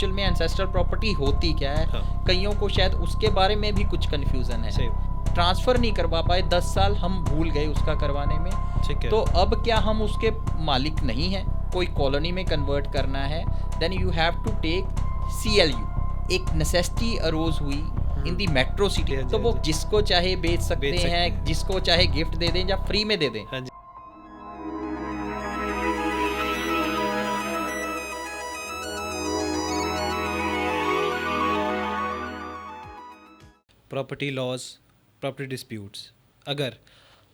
Actual में ancestral property होती क्या है। हाँ। कईयों को शायद उसके बारे में भी कुछ कन्फ्यूज़न है। सही। ट्रांसफ़र नहीं करवा पाए, 10 साल हम भूल गए उसका करवाने में। ठीक है। तो अब क्या हम उसके मालिक नहीं हैं, कोई कॉलोनी में कन्वर्ट करना है, then you have to take CLU। एक नेसेसिटी अरोज हुई इन दी मेट्रो सिटी, तो वो जिसको चाहे बेच सकते हैं, जिसको चाहे गिफ्ट दे दें या फ्री में दे दें। हाँ जी। Property laws, property disputes. अगर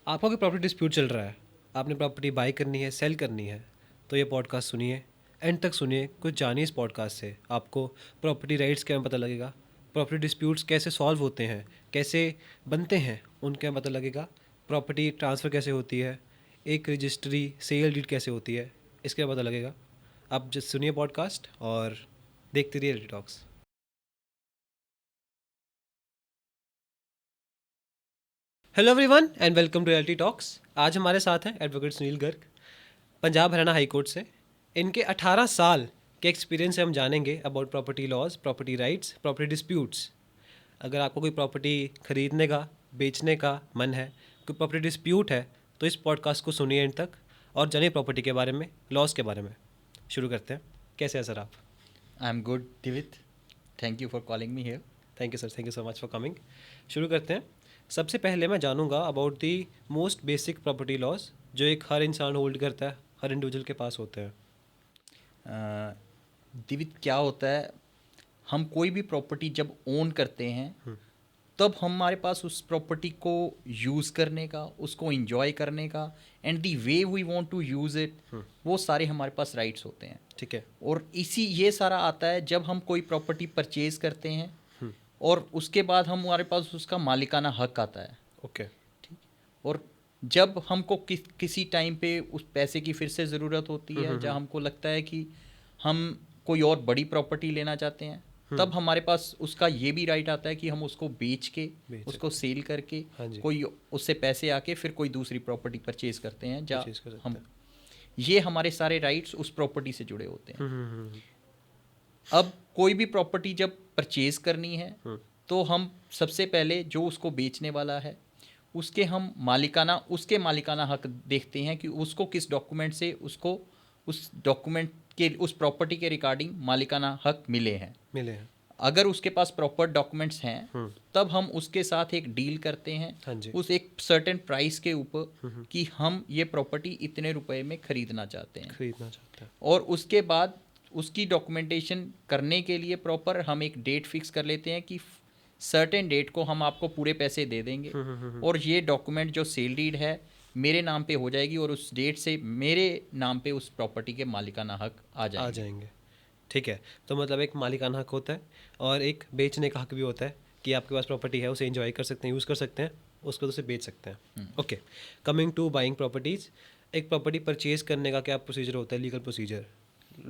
आपका कोई प्रॉपर्टी डिस्प्यूट चल रहा है, आपने प्रॉपर्टी बाई करनी है, सेल करनी है, तो ये पॉडकास्ट सुनिए, एंड तक सुनिए, कुछ जानिए इस पॉडकास्ट से। आपको प्रॉपर्टी राइट्स के बारे में पता लगेगा, प्रॉपर्टी डिस्प्यूट्स कैसे सॉल्व होते हैं, कैसे बनते हैं, उनके बारे में पता लगेगा, प्रॉपर्टी ट्रांसफ़र कैसे होती है, एक रजिस्ट्री सेल डीड कैसे होती है, इसके बारे में पता लगेगा। आप जस्ट सुनिए पॉडकास्ट और देखते रहिए Reality Talks. Hello everyone and welcome to Reality Talks. आज हमारे साथ हैं advocate Sunil Garg, Punjab Haryana high court से। इनके 18 साल के एक्सपीरियंस से हम जानेंगे about property laws, property rights, property disputes. अगर आपको कोई प्रॉपर्टी खरीदने का, बेचने का मन है, कोई प्रॉपर्टी डिस्प्यूट है, तो इस पॉडकास्ट को सुनिए एंड तक और जानिए प्रॉपर्टी के बारे में, लॉज के बारे में। शुरू करते हैं। कैसे हैं सर आप? I am good Divit, thank you for calling me here. Thank you sir, thank you so much for coming. शुरू करते हैं। सबसे पहले मैं जानूंगा about the most basic property laws जो एक हर इंसान होल्ड करता है, हर इंडिविजुअल के पास होते हैं। दिवित, क्या होता है, हम कोई भी प्रॉपर्टी जब ओन करते हैं तब हमारे पास उस प्रॉपर्टी को यूज़ करने का, उसको इंजॉय करने का, and the way we want to use it, वो सारे हमारे पास राइट्स होते हैं। ठीक है। और ये सारा आता है जब हम कोई प्रॉपर्टी परचेज करते हैं और उसके बाद हमारे पास उसका मालिकाना हक आता है। ओके। ठीक। और जब हमको किसी टाइम पे उस पैसे की फिर से ज़रूरत होती है, जब हमको लगता है कि हम कोई और बड़ी प्रॉपर्टी लेना चाहते हैं, तब हमारे पास उसका ये भी राइट आता है कि हम उसको बेच के, उसको सेल करके, हाँ जी। कोई उससे पैसे आके फिर कोई दूसरी प्रॉपर्टी परचेज करते हैं, परचेज कर सकते हम हैं। ये हमारे सारे राइट्स उस प्रॉपर्टी से जुड़े होते हैं। अब कोई भी प्रॉपर्टी जब परचेज करनी है तो हम सबसे पहले जो उसको बेचने वाला है उसके मालिकाना हक देखते हैं कि उसको किस डॉक्यूमेंट से उसको उस डॉक्यूमेंट के, उस प्रॉपर्टी के रिगार्डिंग मालिकाना हक मिले हैं। अगर उसके पास प्रॉपर डॉक्यूमेंट्स हैं तब हम उसके साथ एक डील करते हैं। हाँ जी। उस एक सर्टेन प्राइस के ऊपर कि हम ये प्रॉपर्टी इतने रुपए में खरीदना चाहते हैं। और उसके बाद उसकी डॉक्यूमेंटेशन करने के लिए प्रॉपर हम एक डेट फिक्स कर लेते हैं कि सर्टेन डेट को हम आपको पूरे पैसे दे देंगे और ये डॉक्यूमेंट जो सेल डीड है मेरे नाम पे हो जाएगी और उस डेट से मेरे नाम पे उस प्रॉपर्टी के मालिकाना हक आ जाएंगे। ठीक है। तो मतलब एक मालिकाना हक होता है और एक बेचने का हक भी होता है कि आपके पास प्रॉपर्टी है, उसे एंजॉय कर सकते हैं, यूज़ कर सकते हैं, उसको उसे बेच सकते हैं। Okay. Coming to buying properties, एक प्रॉपर्टी परचेज करने का क्या प्रोसीजर होता है, लीगल प्रोसीजर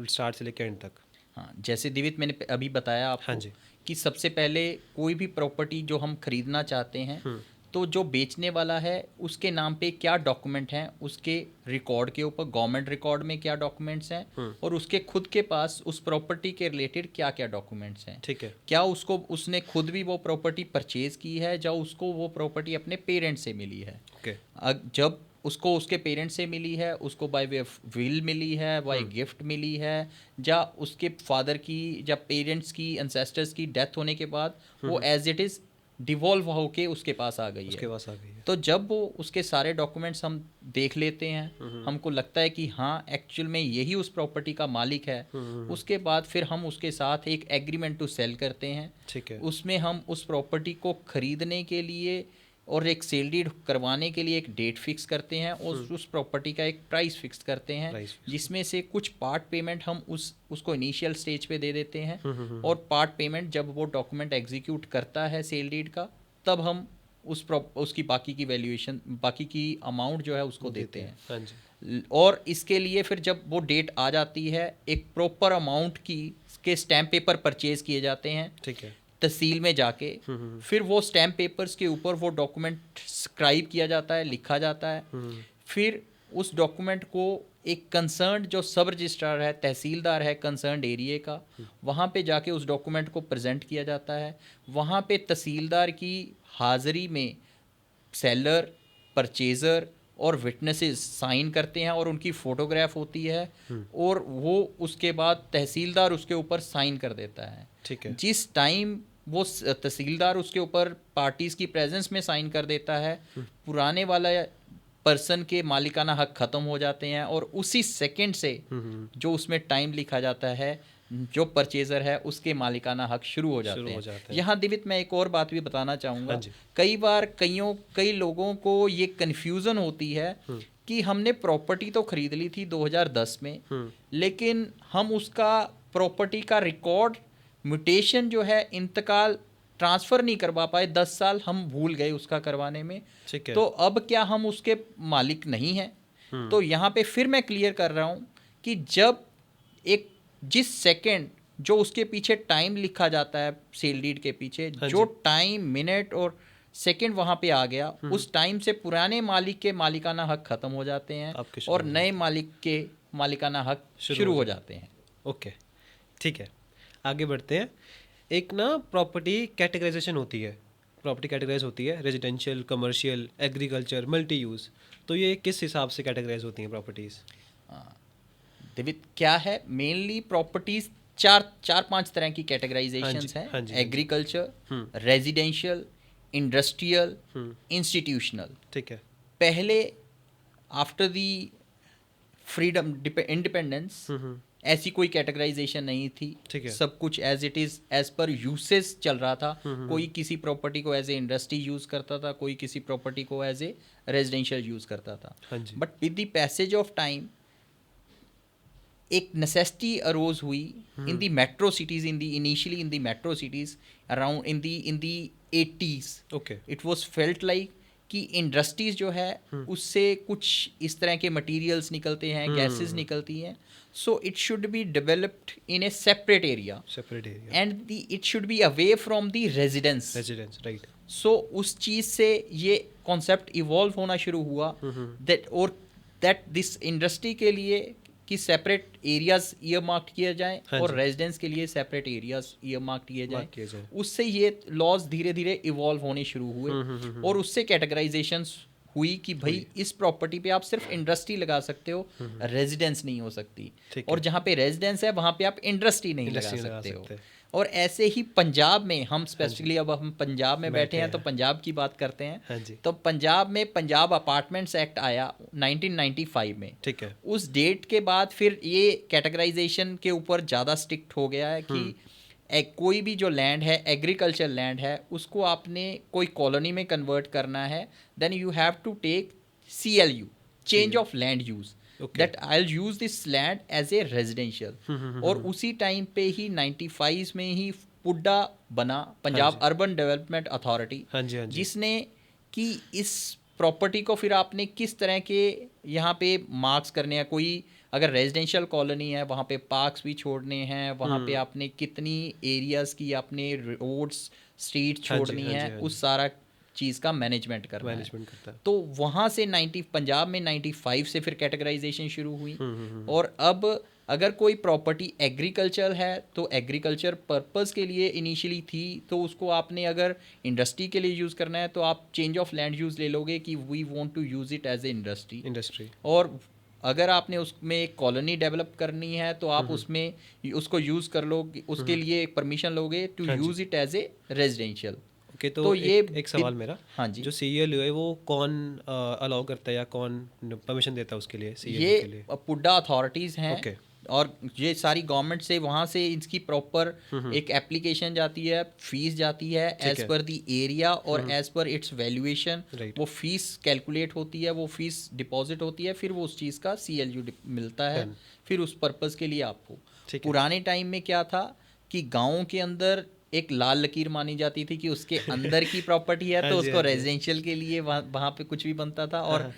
स्टार्ट से लेकर एंड तक? हाँ, जैसे दिवित मैंने अभी बताया आपको। हाँ जी। कि सबसे पहले कोई भी प्रॉपर्टी जो हम खरीदना चाहते हैं तो जो बेचने वाला है उसके नाम पे क्या डॉक्यूमेंट हैं, उसके रिकॉर्ड के ऊपर गवर्नमेंट रिकॉर्ड में क्या डॉक्यूमेंट्स हैं और उसके खुद के पास उस प्रॉपर्टी के रिलेटेड क्या क्या डॉक्यूमेंट्स हैं। ठीक है। क्या उसने खुद भी वो प्रॉपर्टी परचेज की है, या उसको वो प्रॉपर्टी अपने पेरेंट्स से मिली है। ओके। जब उसको उसके पेरेंट्स से मिली है, उसको बाय वे ऑफ विल मिली है, बाय गिफ्ट मिली है, या उसके फादर की या पेरेंट्स की, एंसेस्टर्स की डेथ होने के बाद वो एज इट इज़ डिवॉल्व होके उसके पास आ गई है। तो जब वो उसके सारे डॉक्यूमेंट्स हम देख लेते हैं, हमको लगता है कि हाँ एक्चुअल में यही उस प्रॉपर्टी का मालिक है, उसके बाद फिर हम उसके साथ एक एग्रीमेंट टू सेल करते हैं। ठीक है। उसमें हम उस प्रॉपर्टी को खरीदने के लिए और एक सेल डीड करवाने के लिए एक डेट फिक्स करते हैं और उस प्रॉपर्टी का एक प्राइस फिक्स करते हैं, जिसमें से कुछ पार्ट पेमेंट हम उसको इनिशियल स्टेज पे दे देते हैं और पार्ट पेमेंट जब वो डॉक्यूमेंट एग्जीक्यूट करता है सेल डीड का, तब हम उसकी बाकी की वैल्यूएशन, बाकी की अमाउंट जो है उसको देते हैं। हाँ जी। और इसके लिए फिर जब वो डेट आ जाती है, एक प्रॉपर अमाउंट के स्टैम्प पेपर परचेज किए जाते हैं। ठीक है। तहसील में जाके फिर वो स्टैम्प पेपर्स के ऊपर वो डॉक्यूमेंट स्क्राइब किया जाता है, लिखा जाता है। फिर उस डॉक्यूमेंट को एक कंसर्न जो सब रजिस्ट्रार है, तहसीलदार है कंसर्न एरिया का, वहाँ पे जाके उस डॉक्यूमेंट को प्रेजेंट किया जाता है। वहाँ पे तहसीलदार की हाज़िरी में सेलर, परचेज़र और विटनेसेस साइन करते हैं और उनकी फ़ोटोग्राफ होती है, और वो उसके बाद तहसीलदार उसके ऊपर साइन कर देता है। ठीक है। जिस टाइम वो तहसीलदार उसके ऊपर पार्टीज़ की प्रेजेंस में साइन कर देता है, पुराने वाला पर्सन के मालिकाना हक ख़त्म हो जाते हैं, और उसी सेकंड से जो उसमें टाइम लिखा जाता है, जो परचेज़र है उसके मालिकाना हक शुरू हो जाते हैं। यहाँ दिवित मैं एक और बात भी बताना चाहूँगा। कई बार कई लोगों को ये कन्फ्यूज़न होती है कि हमने प्रॉपर्टी तो ख़रीद ली थी 2010 में, लेकिन हम उसका प्रॉपर्टी का रिकॉर्ड म्यूटेशन जो है, इंतकाल, ट्रांसफ़र नहीं करवा पाए, 10 साल हम भूल गए उसका करवाने में। तो अब क्या हम उसके मालिक नहीं हैं? तो यहाँ पे फिर मैं क्लियर कर रहा हूँ कि जब जिस सेकंड जो उसके पीछे टाइम लिखा जाता है सेल डीड के पीछे, जो टाइम, मिनट और सेकंड वहाँ पे आ गया, उस टाइम से पुराने मालिक के मालिकाना हक ख़त्म हो जाते हैं और नए मालिक के मालिकाना हक शुरू हो जाते हैं। ओके, ठीक है, आगे बढ़ते हैं। एक ना प्रॉपर्टी कैटेगराइजेशन होती है, प्रॉपर्टी कैटेगराइज होती है residential, commercial, agriculture, multi use. तो ये किस हिसाब से कैटेगराइज होती हैं प्रॉपर्टीज़? दिवित, क्या है, मेनली प्रॉपर्टीज़ चार पांच तरह की कैटेगराइजेशंस हैं। Agriculture, residential, industrial, institutional. ठीक है। पहले आफ्टर दी फ्रीडम, इंडिपेंडेंस, ऐसी कोई कैटेगराइजेशन नहीं थी। सब कुछ as it is, as per uses चल रहा था। कोई किसी प्रॉपर्टी को एज ए इंडस्ट्री यूज़ करता था, कोई किसी प्रॉपर्टी को एज ए रेजिडेंशियल यूज़ करता था। But with the passage of time एक नेसेसिटी अरोज हुई in the metro cities, initially in the metro cities around in the 80s। Okay, it was felt like कि industries जो है उससे कुछ इस तरह के मटेरियल्स निकलते हैं, गैसेस निकलती हैं, so it should be developed in a separate area and it should be away from the residence, right. So उस चीज़ से ये कॉन्सेप्ट इवॉल्व होना शुरू हुआ दैट दिस इंडस्ट्री के लिए कि सेपरेट एरियाज ईयर मार्क्ड किए जाएँ और रेजिडेंस के लिए सेपरेट एरियाज ईयर मार्क्ड किए जाएँ। उससे ये लॉज धीरे धीरे इवॉल्व होने शुरू हुए और उससे कैटेगराइजेशंस हुई कि भाई इस प्रॉपर्टी पे आप सिर्फ इंडस्ट्री लगा सकते हो, रेजिडेंस नहीं हो सकती, और जहाँ पे रेजिडेंस है वहाँ पे आप इंडस्ट्री नहीं लगा सकते हो। और ऐसे ही पंजाब में, हम स्पेसिफिकली अब हम पंजाब में बैठे हैं तो पंजाब की बात करते हैं। तो पंजाब में पंजाब अपार्टमेंट्स एक्ट आया 1995 में। ठीक है। उस डेट के बाद फिर ये कैटेगराइजेशन के ऊपर ज़्यादा स्ट्रिक्ट हो गया है कि कोई भी जो लैंड है, एग्रीकल्चर लैंड है, उसको आपने कोई कॉलोनी में कन्वर्ट करना है, then you have to take CLU, change of land use, that I'll use this land as a residential। और उसी टाइम पे ही 95 में ही पुड्डा बना, पंजाब अर्बन डेवलपमेंट अथॉरिटी, जिसने कि इस प्रॉपर्टी को फिर आपने किस तरह के यहाँ पे मार्क्स करने हैं। कोई अगर रेजिडेंशियल कॉलोनी है वहाँ पे पार्क्स भी छोड़ने हैं, वहाँ पे आपने कितनी एरियाज़ की आपने रोड्स, स्ट्रीट छोड़नी है, उस सारा चीज़ का मैनेजमेंट करता है। तो वहाँ से पंजाब में 95 से फिर कैटेगराइजेशन शुरू हुई। और अब अगर कोई प्रॉपर्टी एग्रीकल्चर है तो एग्रीकल्चर पर्पस के लिए इनिशियली थी, तो उसको आपने अगर इंडस्ट्री के लिए यूज़ करना है तो आप चेंज ऑफ लैंड यूज़ ले लोगे कि we want to use it as a industry. और अगर आपने उसमें एक कॉलोनी डेवलप करनी है तो आप उसमें उसको यूज़ कर लो, उसके लिए परमिशन लोगे to use it as a residential. Okay, तो ये एक सवाल मेरा, हाँ जी, जो CLU है वो कौन अलाउ करता है या कौन परमिशन देता है उसके लिए? ये के लिए पुड्डा अथॉरिटीज़ हैं। okay। और ये सारी गवर्नमेंट से, वहाँ से इसकी प्रॉपर एक एप्लीकेशन जाती है, फीस जाती है एज पर द एरिया और एज पर इट्स वैल्यूएशन। वो फीस कैलकुलेट होती है, वो फीस डिपॉजिट होती है, फिर वो उस चीज़ का CLU मिलता है फिर उस पर्पज़ के लिए आपको। पुराने टाइम में क्या था कि गाँव के अंदर एक लाल लकीर मानी जाती थी कि उसके अंदर की प्रॉपर्टी है तो उसको रेजिडेंशियल के लिए वहाँ पे कुछ भी बनता था। और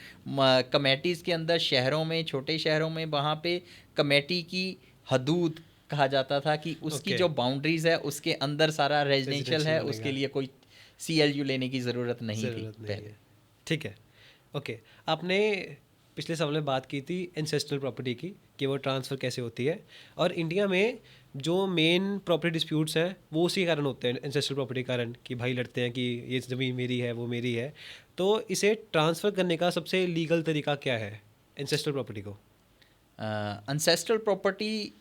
कमेटीज़ के अंदर शहरों में, छोटे शहरों में, वहाँ पे कमेटी की हदूद कहा जाता था कि उसकी जो बाउंड्रीज़ है उसके अंदर सारा रेजिडेंशियल है, उसके लिए कोई CLU लेने की ज़रूरत नहीं थी पहले। ठीक है, ओके। आपने पिछले सवाल में बात की थी एंसेस्ट्रल प्रॉपर्टी की कि वो ट्रांसफ़र कैसे होती है, और इंडिया में जो मेन प्रॉपर्टी डिस्प्यूट्स हैं वो उसी कारण होते हैं, एंसेस्ट्रल प्रॉपर्टी कारण, कि भाई लड़ते हैं कि ये ज़मीन मेरी है, वो मेरी है। तो इसे ट्रांसफ़र करने का सबसे लीगल तरीका क्या है एंसेस्ट्रल प्रॉपर्टी को? एंसेस्ट्रल प्रॉपर्टी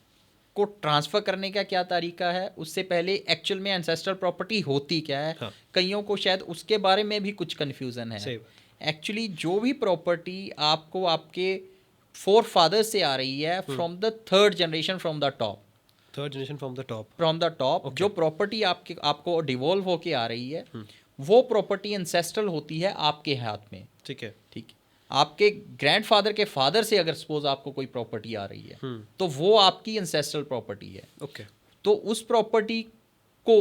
को ट्रांसफ़र करने का क्या तरीका है, उससे पहले एक्चुअल में एंसेस्ट्रल प्रॉपर्टी होती क्या है। हाँ। कईयों को शायद उसके बारे में भी कुछ कन्फ्यूज़न है। सही बात। एक्चुअली जो भी प्रॉपर्टी आपको आपके फोर फादर से आ रही है, from the third generation from the top, third generation from the top, जो प्रॉपर्टी आपको डिवॉल्व होके आ रही है, वो प्रॉपर्टी एंसेस्ट्रल होती है आपके हाथ में। ठीक है। ठीक है, आपके ग्रैंडफादर के फादर से अगर सपोज आपको कोई प्रॉपर्टी आ रही है, तो वो आपकी एंसेस्ट्रल प्रॉपर्टी है। ओके। तो उस प्रॉपर्टी को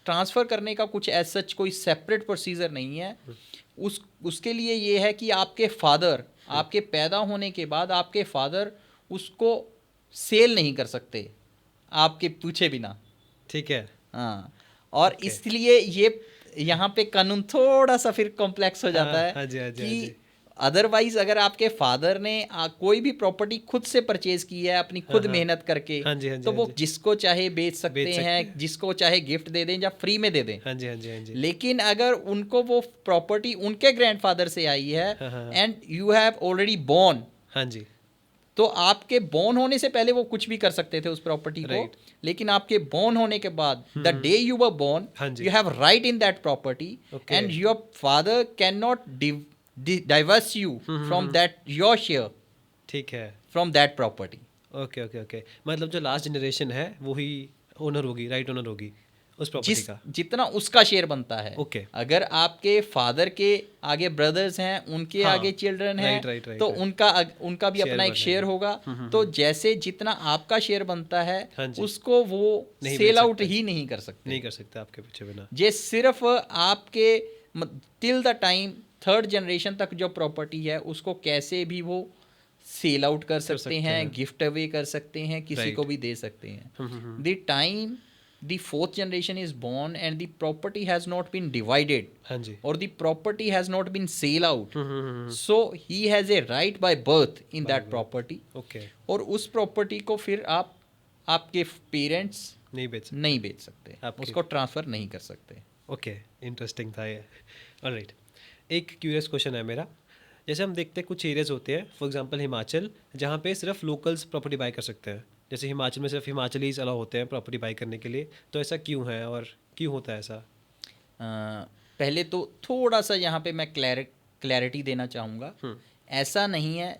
ट्रांसफ़र करने का कुछ एज सच कोई सेपरेट प्रोसीजर नहीं है। उसके लिए ये है कि आपके फादर, आपके पैदा होने के बाद आपके फादर उसको सेल नहीं कर सकते आपके पूछे बिना। ठीक है। हाँ, और इसलिए ये यहाँ पे कानून थोड़ा सा फिर कॉम्प्लेक्स हो जाता है। हाँ जी, हाँ जी, हाँ कि जी। अदरवाइज अगर आपके फादर ने कोई भी प्रॉपर्टी खुद से परचेज की है अपनी खुद मेहनत करके, हाँ जी, हाँ जी, तो हाँ वो जी। जिसको चाहे बेच सकते हैं, जिसको चाहे गिफ्ट दे दें या फ्री में दे दें। हाँ जी, हाँ जी, हाँ जी। लेकिन अगर उनको वो प्रॉपर्टी उनके ग्रैंडफादर से आई है and you have already born, हाँ जी। तो आपके बोर्न होने से पहले वो कुछ भी कर सकते थे उस प्रॉपर्टी को। Right. लेकिन आपके बोर्न होने के बाद, the day you were born, हाँ जी। You have right in that property, Okay. And your father can not divorce you from that your share ठीक है। From that property. Okay okay okay, मतलब जो लास्ट जनरेशन है वो ही owner होगी, राइट ओनर होगी उस प्रॉपर्टी का। जितना उसका शेयर बनता है। Okay. अगर आपके फादर के आगे ब्रदर्स हैं, उनके हाँ, आगे चिल्ड्रन हैं, right, तो right. उनका भी शेयर अपना एक बनेगा। शेयर होगा। तो जैसे जितना आपका शेयर बनता है, हाँ जी। उसको वो नहीं सेल बेच आउट सकते। ही नहीं कर सकते। नहीं कर सकते आपके पीछे बिना। ये सिर्फ आपके till the time third generation तक जो प्रॉपर्टी है उसको कैसे भी वो सेल आउट कर सकते हैं, गिफ्ट अवे कर सकते हैं, किसी को भी दे सकते हैं। The time the fourth generation is born and the property has not been divided, हाँ जी। or the property has not been sale out, so he has a right by birth in that property. Okay. और उस property को फिर आपके parents नहीं बेच सकते। नहीं बेच सकते, उसको ट्रांसफ़र नहीं कर सकते। ओके, इंटरेस्टिंग था ये। ऑलराइट, एक क्यूरियस क्वेश्चन है मेरा। जैसे हम देखते हैं कुछ एरियाज होते हैं, फॉर एग्जांपल हिमाचल, जहाँ पे सिर्फ लोकल्स प्रॉपर्टी बाय कर सकते हैं। जैसे हिमाचल में सिर्फ हिमाचलीज अलाउ होते हैं प्रॉपर्टी बाय करने के लिए, तो ऐसा क्यों है और क्यों होता है ऐसा? पहले तो थोड़ा सा यहाँ पे मैं क्लैरिटी देना चाहूँगा। ऐसा नहीं है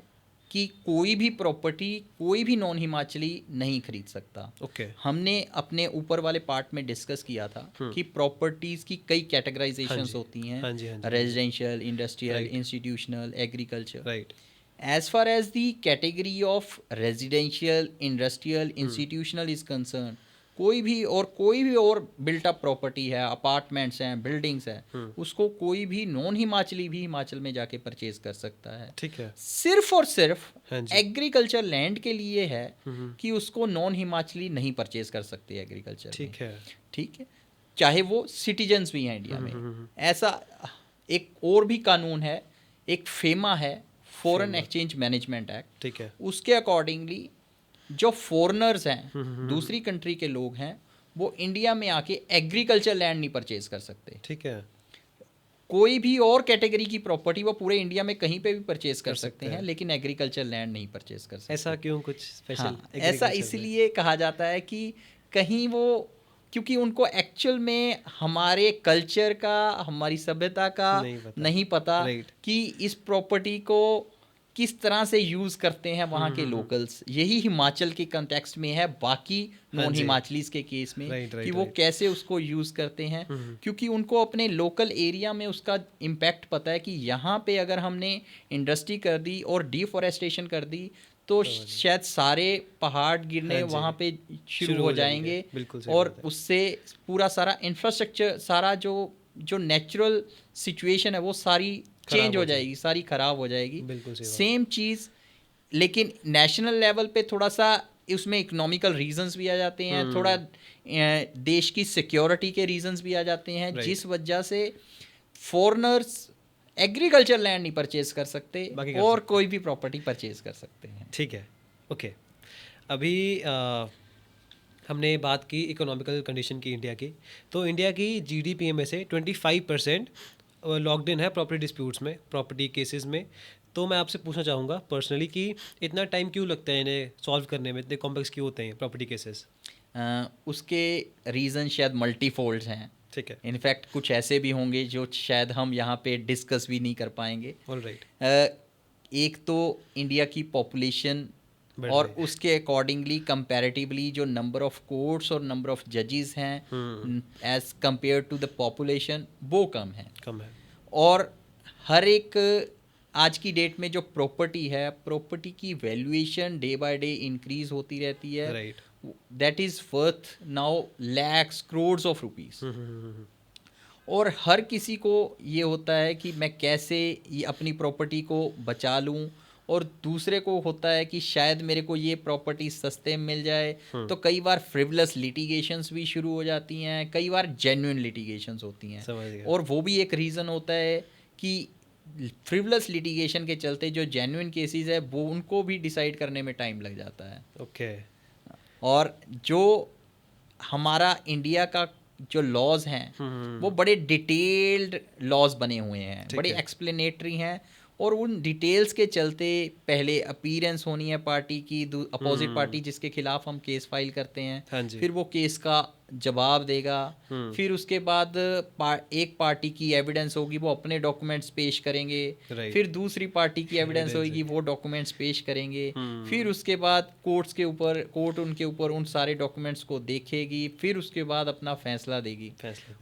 कि कोई भी प्रॉपर्टी कोई भी नॉन हिमाचली नहीं खरीद सकता। ओके। हमने अपने ऊपर वाले पार्ट में डिस्कस किया था कि प्रॉपर्टीज़ की कई कैटेगराइजेशंस होती हैं, हाँ जी, हाँ जी। Residential, industrial, institutional, agriculture. Right. As far as the category of residential, industrial, institutional is concerned, कोई भी और बिल्ट अप प्रॉपर्टी है, अपार्टमेंट्स हैं, बिल्डिंग्स हैं, उसको कोई भी नॉन हिमाचली भी हिमाचल में जाके परचेज कर सकता है। ठीक है। सिर्फ और सिर्फ हाँ जी। एग्रीकल्चर लैंड के लिए है कि उसको नॉन हिमाचली नहीं परचेज कर सकते एग्रीकल्चर। ठीक है। ठीक है, चाहे वो सिटीजन्स भी हैं इंडिया में। ऐसा एक और भी कानून है, एक फेमा है, फॉरेन एक्सचेंज मैनेजमेंट एक्ट। ठीक है। उसके अकॉर्डिंगली जो फॉरेनर्स हैं, दूसरी कंट्री के लोग हैं, वो इंडिया में आके एग्रीकल्चर लैंड नहीं परचेज कर सकते। ठीक है। कोई भी और कैटेगरी की प्रॉपर्टी वो पूरे इंडिया में कहीं पे भी परचेज कर सकते हैं, लेकिन एग्रीकल्चर लैंड नहीं परचेज कर सकते। ऐसा क्यों, कुछ स्पेशल? हाँ, ऐसा इसलिए कहा जाता है कि कहीं वो, क्योंकि उनको एक्चुअल में हमारे कल्चर का, हमारी सभ्यता का नहीं पता कि इस प्रॉपर्टी को किस तरह से यूज़ करते हैं वहाँ के लोकल्स। यही हिमाचल के कंटेक्स्ट में है, बाकी नॉन हिमाचलीज के केस में कि वो कैसे उसको यूज़ करते हैं, क्योंकि उनको अपने लोकल एरिया में उसका इम्पैक्ट पता है कि यहाँ पे अगर हमने इंडस्ट्री कर दी और डिफॉरेस्टेशन कर दी तो शायद सारे पहाड़ गिरने वहाँ पे शुरू हो जाएंगे, और उससे पूरा सारा इंफ्रास्ट्रक्चर, सारा जो नेचुरल सिचुएशन है वो सारी चेंज हो जाएगी, सारी ख़राब हो जाएगी। सेम चीज़ लेकिन नेशनल लेवल पे थोड़ा सा उसमें इकोनॉमिकल रीजंस भी आ जाते हैं, थोड़ा देश की सिक्योरिटी के रीजंस भी आ जाते हैं, जिस वजह से फॉरेनर्स एग्रीकल्चर लैंड नहीं परचेज कर सकते बाकी कर और कोई भी प्रॉपर्टी परचेज कर सकते हैं। ठीक है, ओके। अभी हमने बात की इकोनॉमिकल कंडीशन की इंडिया की, तो इंडिया की जीडीपी में से 25% लॉक्ड इन है प्रॉपर्टी डिस्प्यूट्स में, प्रॉपर्टी केसेस में। तो मैं आपसे पूछना चाहूँगा पर्सनली कि इतना टाइम क्यों लगता है इन्हें सॉल्व करने में, इतने कॉम्प्लेक्स क्यों होते हैं प्रॉपर्टी केसेस? उसके रीज़न शायद मल्टीफोल्ड्स हैं। ठीक है, इनफैक्ट कुछ ऐसे भी होंगे जो शायद हम यहाँ पे डिस्कस भी नहीं कर पाएंगे। ऑलराइट। एक तो इंडिया की पॉपुलेशन बढ़ और रही है। उसके अकॉर्डिंगली कंपैरेटिवली जो नंबर ऑफ कोर्ट्स और नंबर ऑफ जजेस हैं as compare to the population वो कम है। कम है। और हर एक आज की डेट में जो प्रॉपर्टी है, प्रॉपर्टी की valuation day by day increase होती रहती है। Right. That is worth now lakhs crores of rupees. और हर किसी को ये होता है कि मैं कैसे ये अपनी प्रॉपर्टी को बचा लूं, और दूसरे को होता है कि शायद मेरे को ये प्रॉपर्टी सस्ते में मिल जाए। तो कई बार फ्रिवलस लिटिगेशंस भी शुरू हो जाती हैं, कई बार जेन्युइन लिटिगेशंस होती हैं। समझ गया। और वो भी एक रीज़न होता है कि फ्रिवलस लिटिगेशन के चलते जो जेन्युइन केसेस है वो उनको भी डिसाइड करने में टाइम लग जाता है। ओके। और जो हमारा इंडिया का जो लॉज हैं वो बड़े डिटेल्ड लॉज बने हुए हैं, बड़े एक्सप्लेनेटरी हैं। और उन डिटेल्स के चलते पहले अपीयरेंस होनी है पार्टी की, अपोजिट पार्टी जिसके खिलाफ हम केस फाइल करते हैं। हाँ जी। फिर वो केस का जवाब देगा। फिर उसके बाद एक पार्टी की एविडेंस होगी, वो अपने डॉक्यूमेंट्स पेश करेंगे। Right. फिर दूसरी पार्टी की एविडेंस होगी, वो डॉक्यूमेंट्स पेश करेंगे। फिर उसके बाद कोर्ट उनके ऊपर उन सारे डॉक्यूमेंट्स को देखेगी, फिर उसके बाद अपना फैसला देगी।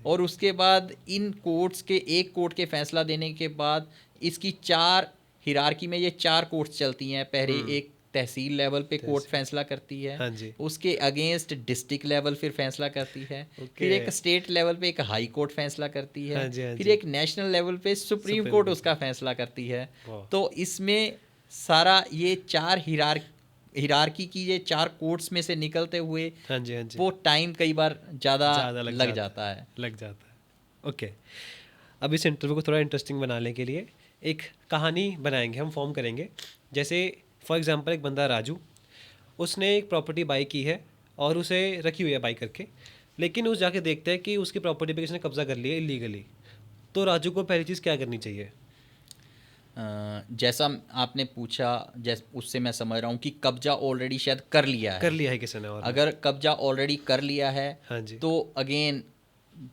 और उसके बाद इन कोर्ट्स के एक कोर्ट के फैसला देने के बाद इसकी 4 हिरार्की में ये 4 कोर्ट्स चलती हैं। पहले एक तहसील लेवल पे कोर्ट फैसला करती है। हाँ जी। उसके अगेंस्ट डिस्ट्रिक्ट लेवल फिर फैसला करती है। फिर एक स्टेट लेवल पे एक हाई कोर्ट फैसला करती है। हाँ जी, हाँ फिर जी। एक नेशनल लेवल पे सुप्रीम कोर्ट उसका फैसला करती है। तो इसमें सारा ये 4 हिरार्की की ये 4 कोर्ट्स में से निकलते हुए हाँ जी, हाँ जी। वो टाइम कई बार ज़्यादा लग जाता है। लग जाता है। ओके। अब इस इंटरव्यू को थोड़ा इंटरेस्टिंग बनाने के लिए एक कहानी बनाएंगे, हम फॉर्म करेंगे। जैसे फॉर एग्जांपल एक बंदा राजू, उसने एक प्रॉपर्टी बाई की है और उसे रखी हुई है बाई करके, लेकिन उस जाके देखता है कि उसकी प्रॉपर्टी पे किसी ने कब्जा कर लिया इलीगली। तो राजू को पहली चीज़ क्या करनी चाहिए? जैसा आपने पूछा, उससे मैं समझ रहा हूँ कि कब्जा ऑलरेडी शायद कर लिया है किसी ने। और अगर कब्जा ऑलरेडी कर लिया है, हाँ जी। तो अगेन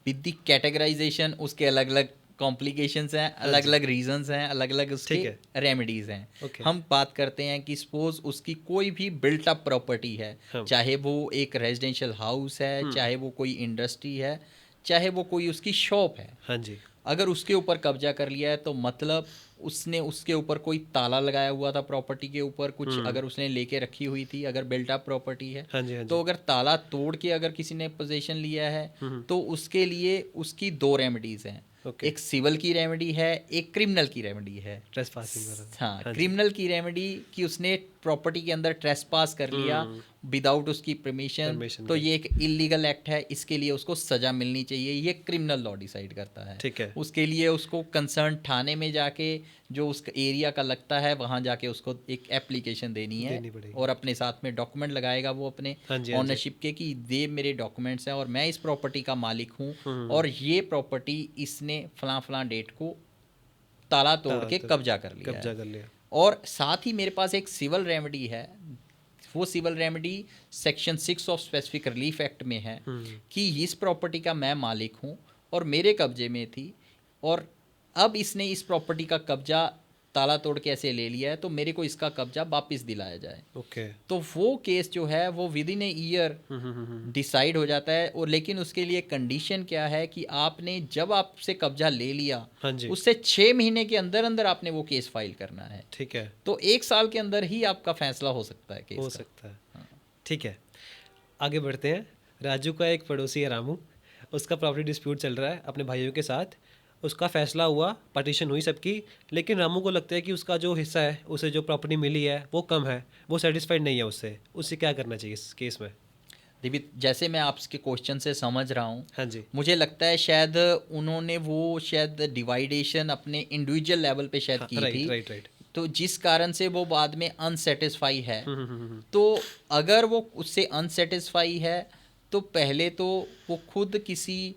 विद द कैटेगराइजेशन उसके अलग अलग कॉम्प्लिकेशंस हैं, अलग अलग रीजंस हैं, अलग अलग उसके रेमेडीज हैं। Okay. हम बात करते हैं कि सपोज उसकी कोई भी बिल्ट अप प्रॉपर्टी है, चाहे वो एक रेजिडेंशियल हाउस है, चाहे वो कोई इंडस्ट्री है, चाहे वो कोई उसकी शॉप है। हाँ जी। अगर उसके ऊपर कब्जा कर लिया है तो मतलब उसने उसके ऊपर कोई ताला लगाया हुआ था, प्रॉपर्टी के ऊपर कुछ अगर उसने लेके रखी हुई थी, अगर बिल्ट अप प्रॉपर्टी है। हाँ जी, हाँ जी। तो अगर ताला तोड़ के अगर किसी ने पोजीशन लिया है तो उसके लिए उसकी 2 रेमेडीज हैं। एक सिविल की रेमेडी है, एक क्रिमिनल की रेमेडी है। ट्रेसपासिंग। हाँ, क्रिमिनल की रेमेडी कि उसने प्रॉपर्टी के अंदर ट्रेसपास कर लिया विदाउट उसकी परमिशन, तो ये एक इलीगल एक्ट है, इसके लिए उसको सजा मिलनी चाहिए। ये क्रिमिनल लॉ डिसाइड करता है। ठीक है। उसके लिए उसको कंसर्न थाने में जाके जो उस एरिया का लगता है वहाँ जाके उसको एक एप्लीकेशन देनी है और अपने साथ में डॉक्यूमेंट लगाएगा वो अपने ओनरशिप के कि ये मेरे डॉक्यूमेंट्स हैं और मैं इस प्रॉपर्टी का मालिक हूँ और ये प्रॉपर्टी इसने फलां डेट को ताला तोड़ के कब्जा कर लिया। और साथ ही मेरे पास एक सिविल रेमेडी है। वो civil remedy section 6 of specific relief act में है कि इस प्रॉपर्टी का मैं मालिक हूँ और मेरे कब्जे में थी, और अब इसने इस प्रॉपर्टी का कब्जा ताला तोड़ के ऐसे ले लिया है, तो मेरे को इसका कब्जा वापस दिलाया जाए। ओके। तो वो केस जो है वो with in a year decide हो जाता है। और लेकिन उसके लिए कंडीशन क्या है कि आपने जब आपसे कब्जा ले लिया, हाँ जी। उससे 6 महीने के अंदर अंदर आपने वो केस फाइल करना है। ठीक है। तो 1 साल के अंदर ही आपका फैसला हो सकता है केस हो का। सकता है। हाँ। ठीक है, आगे बढ़ते हैं। राजू का एक पड़ोसी है रामू, उसका प्रॉपर्टी डिस्प्यूट चल रहा है अपने भाइयों के साथ। उसका फैसला हुआ, पार्टीशन हुई सबकी, लेकिन रामू को लगता है कि उसका जो हिस्सा है, उसे जो प्रॉपर्टी मिली है वो कम है, वो सेटिस्फाइड नहीं है उससे क्या करना चाहिए इस केस में? देखिए जैसे मैं आपके क्वेश्चन से समझ रहा हूँ, हाँ जी, मुझे लगता है शायद उन्होंने वो शायद डिवाइडेशन अपने इंडिविजुअल लेवल पे शायद हाँ, की राइट थी, राइट राइट। तो जिस कारण से वो बाद में अनसेटिस्फाई है। हम्म। तो अगर वो उससे अनसेटिस्फाई है तो पहले तो वो खुद किसी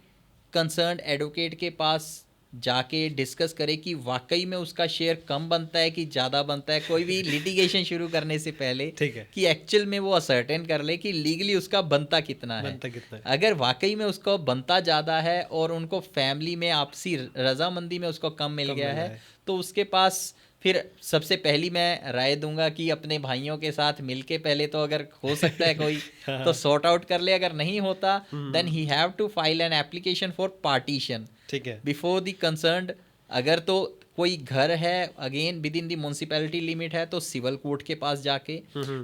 कंसर्न एडवोकेट के पास जाके डिस्कस करे कि वाकई में उसका शेयर कम बनता है कि ज़्यादा बनता है, कोई भी लिटिगेशन शुरू करने से पहले, ठीक है, कि एक्चुअल में वो असर्टेन कर ले कि लीगली उसका बनता कितना है। बनता कितना है। अगर वाकई में उसको बनता ज़्यादा है और उनको फैमिली में आपसी रजामंदी में उसको कम मिल कब गया मिला है, है? तो उसके पास फिर सबसे पहली मैं राय दूंगा कि अपने भाइयों के साथ मिलके पहले तो अगर हो सकता है कोई हाँ, तो सॉर्ट आउट कर ले, अगर नहीं होता then hmm, he have to file an application for partition ठीक है, बिफोर द कंसर्न्ड। अगर तो कोई घर है again with in the municipality limit है तो सिविल कोर्ट के पास जाके,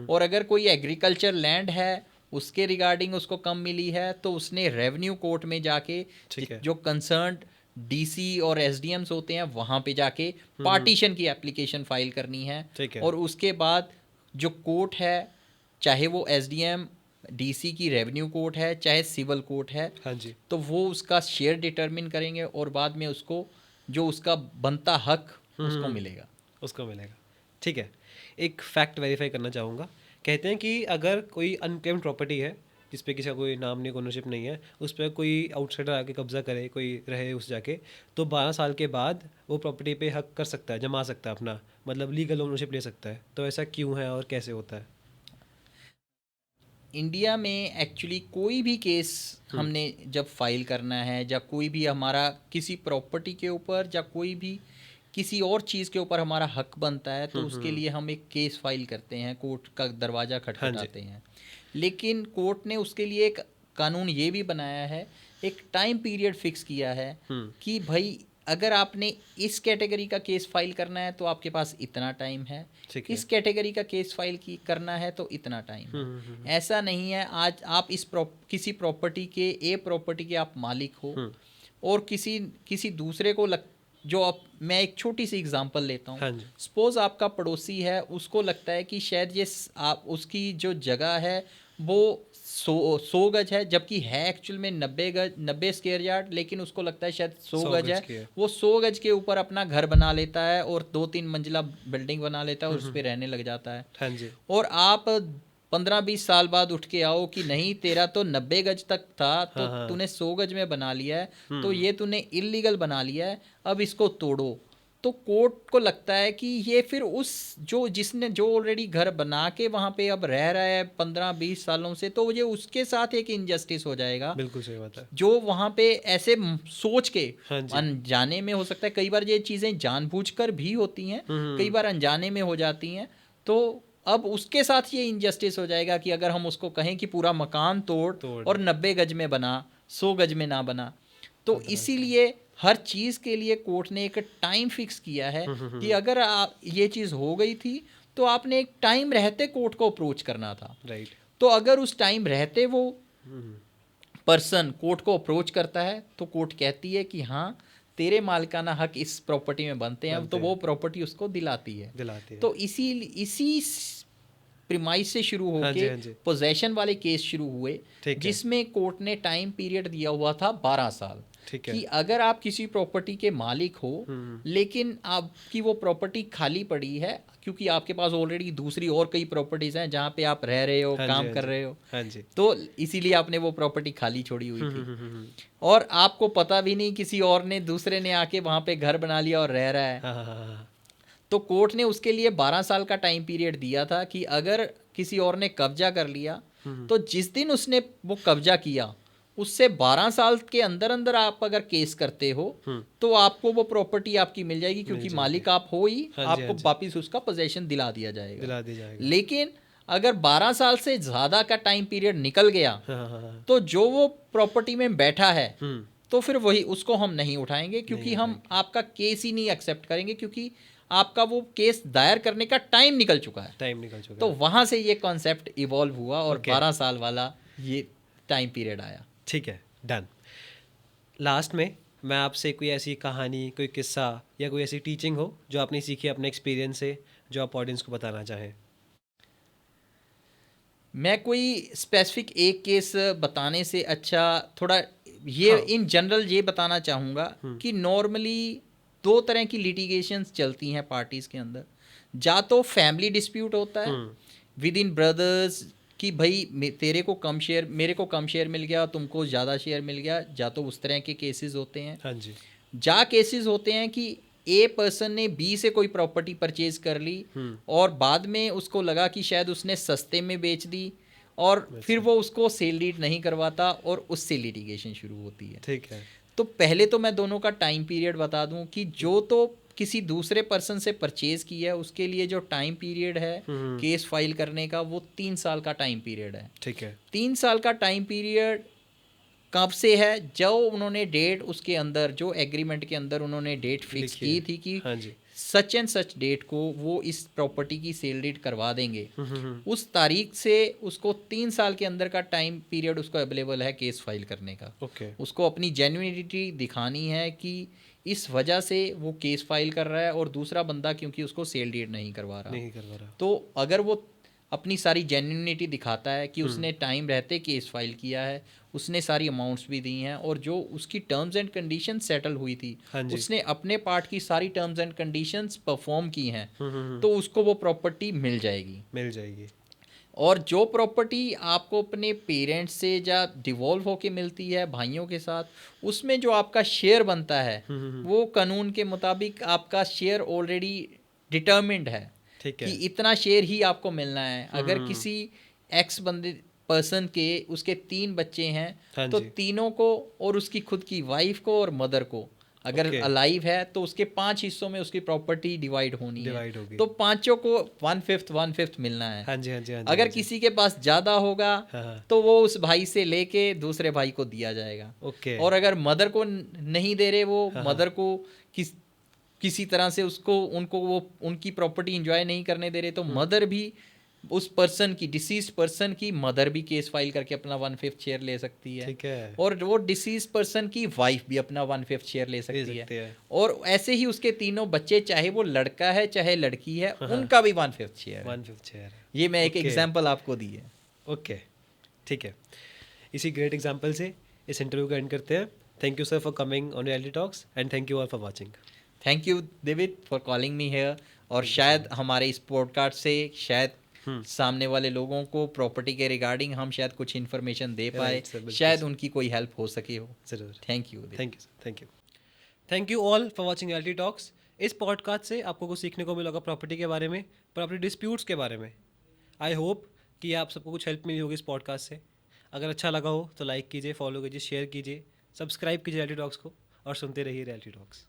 और अगर कोई एग्रीकल्चर लैंड है उसके रिगार्डिंग उसको कम मिली है तो उसने रेवेन्यू कोर्ट में जाके ठीक है, जो कंसर्न्ड डीसी और एसडीएम्स होते हैं वहाँ पे जाके हम्म, पार्टीशन की एप्लीकेशन फाइल करनी है। ठीक है, और उसके बाद जो कोर्ट है, चाहे वो एसडीएम डीसी की रेवेन्यू कोर्ट है चाहे सिविल कोर्ट है, हाँ जी, तो वो उसका शेयर डिटरमिन करेंगे और बाद में उसको जो उसका बनता हक उसको मिलेगा। उसको मिलेगा। ठीक है, एक फैक्ट वेरीफाई करना चाहूँगा। कहते हैं कि अगर कोई अनक्लेम्ड प्रॉपर्टी है जिस पे किसी का कोई नाम नहीं, ओनरशिप नहीं है, उस पर कोई आउटसाइडर आके कब्जा करे, कोई रहे उस जाके, तो 12 साल के बाद वो प्रॉपर्टी पे हक कर सकता है, जमा सकता है अपना, मतलब लीगल ओनरशिप ले सकता है। तो ऐसा क्यों है और कैसे होता है? इंडिया में एक्चुअली कोई भी केस हमने जब फाइल करना है या कोई भी हमारा किसी प्रॉपर्टी के ऊपर या कोई भी किसी और चीज़ के ऊपर हमारा हक बनता है तो उसके लिए हम एक केस फाइल करते हैं, कोर्ट का दरवाज़ा हाँ जी, खटखटाते हैं। लेकिन कोर्ट ने उसके लिए एक कानून ये भी बनाया है, एक टाइम पीरियड फिक्स किया है कि भाई अगर आपने इस कैटेगरी का केस फाइल करना है तो आपके पास इतना टाइम है, ठीक है, इस कैटेगरी का केस फाइल की करना है तो इतना टाइम है। ऐसा नहीं है आज आप किसी प्रॉपर्टी के प्रॉपर्टी के आप मालिक हो और किसी किसी दूसरे को जो आप, मैं एक छोटी सी एग्जांपल लेता हूँ। हाँ जी, सपोज आपका पड़ोसी है, उसको लगता है कि शायद ये आप उसकी जो जगह है वो 100 गज है, जबकि है एक्चुअल में 90 गज, 90 स्क्वायर यार्ड, लेकिन उसको लगता है शायद 100 100 गज गज है। की है। वो 100 गज के ऊपर अपना घर बना लेता है और 2-3 मंजिला बिल्डिंग बना लेता है और उस पर रहने लग जाता है। हाँ जी, और आप 15-20 साल बाद उठ के आओ कि नहीं तेरा तो 90 गज तक था तो हाँ, हाँ, तूने 100 गज में बना लिया है, तो ये तूने इलीगल बना लिया है, अब इसको तोड़ो। तो कोर्ट को लगता है कि ये फिर उस जिसने जो ऑलरेडी घर बना के वहाँ पे अब रह रहा है 15-20 सालों से, तो ये उसके साथ एक इनजस्टिस हो जाएगा। बिल्कुल सही बात है। जो वहाँ पे ऐसे सोच के हाँ जी, अनजाने में, हो सकता है कई बार ये चीज़ें जानबूझकर भी होती हैं, कई बार अनजाने में हो जाती हैं, तो अब उसके साथ ये इनजस्टिस हो जाएगा कि अगर हम उसको कहें कि पूरा मकान तोड़ तोड़ और 90 गज में बना, 100 गज में ना बना। तो इसीलिए हर चीज़ के लिए कोर्ट ने एक टाइम फिक्स किया है कि अगर ये चीज़ हो गई थी तो आपने एक टाइम रहते कोर्ट को अप्रोच करना था। राइट, तो अगर उस टाइम रहते वो पर्सन कोर्ट को अप्रोच करता है तो कोर्ट कहती है कि हाँ तेरे मालिकाना हक इस प्रॉपर्टी में बनते हैं, तो वो प्रॉपर्टी उसको दिलाती है। दिलाती है। तो इसी प्रिमाइस से शुरू हाँ जी, होके हाँ जी, पोजेशन वाले केस शुरू हुए, ठीक है, जिसमें कोर्ट ने टाइम पीरियड दिया हुआ था 12 साल ठीक है, कि अगर आप किसी प्रॉपर्टी के मालिक हो लेकिन आपकी वो प्रॉपर्टी खाली पड़ी है क्योंकि आपके पास ऑलरेडी दूसरी और कई प्रॉपर्टीज हैं जहाँ पे आप रह रहे हो, हाँ जी, काम हाँ कर जी, रहे हो, हाँ जी, तो इसीलिए आपने वो प्रॉपर्टी खाली छोड़ी हुई थी और आपको पता भी नहीं, किसी और ने दूसरे ने आके वहाँ पे घर बना लिया और रह रहा है। हाँ, हाँ, हाँ, हाँ, तो कोर्ट ने उसके लिए 12 साल का टाइम पीरियड दिया था कि अगर किसी और ने कब्जा कर लिया तो जिस दिन उसने वो कब्जा किया उससे 12 साल के अंदर अंदर आप अगर केस करते हो तो आपको वो प्रॉपर्टी आपकी मिल जाएगी, क्योंकि मालिक आप हो ही, हाँ जी, आपको हाँ जी, वापिस उसका पोजेशन दिला दिया जाएगा। दिला दी जाएगा। लेकिन अगर 12 साल से ज़्यादा का टाइम पीरियड निकल गया हाँ, हाँ, हाँ, तो जो वो प्रॉपर्टी में बैठा है हम्म, तो फिर वही उसको हम नहीं उठाएंगे, क्योंकि नहीं हम आपका केस ही नहीं एक्सेप्ट करेंगे, क्योंकि आपका वो केस दायर करने का टाइम निकल चुका है। टाइम निकल चुका तो है। वहाँ से ये कॉन्सेप्ट इवॉल्व हुआ और Okay. 12 साल वाला ये टाइम पीरियड आया। ठीक है, डन। लास्ट में मैं आपसे कोई ऐसी कहानी, कोई किस्सा या कोई ऐसी टीचिंग हो जो आपने सीखी अपने एक्सपीरियंस से, जो आप ऑडियंस को बताना चाहें। मैं कोई स्पेसिफिक एक केस बताने से अच्छा थोड़ा ये इन जनरल ये बताना चाहूँगा कि नॉर्मली दो तरह की लिटिगेशंस चलती हैं पार्टीज़ के अंदर। या तो फैमिली डिस्प्यूट होता है विद इन ब्रदर्स कि भाई तेरे को कम शेयर, मेरे को कम शेयर मिल गया, तुमको ज़्यादा शेयर मिल गया, या तो उस तरह के केसेस होते हैं। हाँ जी। जा केसेस होते हैं कि ए पर्सन ने बी से कोई प्रॉपर्टी परचेज कर ली और बाद में उसको लगा कि शायद उसने सस्ते में बेच दी और फिर वो उसको सेल डीड नहीं करवाता और उससे लिटिगेशन शुरू होती है। ठीक है। तो पहले तो मैं दोनों का टाइम पीरियड बता दूं कि जो तो किसी दूसरे पर्सन से परचेज किया है उसके लिए जो टाइम पीरियड है केस फाइल करने का वो 3 साल का टाइम पीरियड है। ठीक है। 3 साल का टाइम पीरियड कब से है? जब उन्होंने डेट उसके अंदर जो एग्रीमेंट के अंदर उन्होंने डेट फिक्स की थी कि हाँ जी। सच एंड सच डेट को वो इस प्रॉपर्टी की सेल डीड करवा देंगे, उस तारीख से उसको 3 साल के अंदर का टाइम पीरियड उसको अवेलेबल है केस फाइल करने का। ओके। उसको अपनी जेन्युइनिटी दिखानी है कि इस वजह से वो केस फाइल कर रहा है और दूसरा बंदा क्योंकि उसको सेल डीड नहीं करवा रहा। तो अगर वो अपनी सारी जेन्युइनिटी दिखाता है कि उसने टाइम रहते केस फाइल किया है, उसने सारी अमाउंट्स भी दी हैं और जो उसकी टर्म्स एंड कंडीशंस सेटल हुई थी उसने अपने पार्ट की सारी टर्म्स एंड कंडीशंस परफॉर्म की हैं, तो उसको वो प्रॉपर्टी मिल जाएगी। और जो प्रॉपर्टी आपको अपने पेरेंट्स से या डिवॉल्व होके मिलती है भाइयों के साथ, उसमें जो आपका शेयर बनता है वो कानून के मुताबिक आपका शेयर ऑलरेडी डिटर्मिन्ड है कि इतना शेयर ही आपको मिलना है। अगर किसी एक्स बंदे पर्सन के उसके 3 बच्चे हैं तो तीनों को और उसकी खुद की वाइफ को और मदर को अगर अलाइव है तो उसके 5 हिस्सों में उसकी प्रॉपर्टी डिवाइड होनी है, तो पांचों को 1/5 मिलना है। हाँ जी, हाँ जी, हाँ जी, अगर हाँ जी। किसी के पास ज़्यादा होगा तो वो उस भाई से लेके दूसरे भाई को दिया जाएगा। और अगर मदर को नहीं दे रहे वो मदर को किसी तरह से उनको वो उनकी प्रॉपर्टी इंजॉय नहीं करने दे रहे तो मदर भी उस पर्सन की डिसीज पर्सन की मदर भी केस फाइल करके अपना 1/5 शेयर ले सकती है। ठीक है। और वो डिसीज पर्सन की वाइफ भी अपना 1/5 शेयर ले सकती है। और ऐसे ही उसके तीनों बच्चे, चाहे वो लड़का है चाहे लड़की है, उनका भी 1/5 शेयर। ये मैं एक एग्जांपल आपको दी है। ओके, ठीक है। इसी ग्रेट एग्जांपल से इस इंटरव्यू का एंड करते हैं। Thank you sir for coming on reality talks and thank you all for watching. Thank you David for calling me here. और शायद हमारे इस पॉडकास्ट से शायद सामने वाले लोगों को प्रॉपर्टी के रिगार्डिंग हम शायद कुछ इन्फॉर्मेशन दे पाए, शायद उनकी कोई हेल्प हो सके हो। जरूर। Thank you. Thank you all for watching reality talks. इस पॉडकास्ट से आपको कुछ सीखने को मिला होगा प्रॉपर्टी के बारे में, प्रॉपर्टी डिस्प्यूट्स के बारे में। आई होप कि आप सबको कुछ हेल्प मिली होगी इस पॉडकास्ट से। अगर अच्छा लगा हो तो लाइक कीजिए, फॉलो कीजिए, शेयर कीजिए, सब्सक्राइब कीजिए रियलिटी टॉक्स को और सुनते रहिए रियलिटी टॉक्स।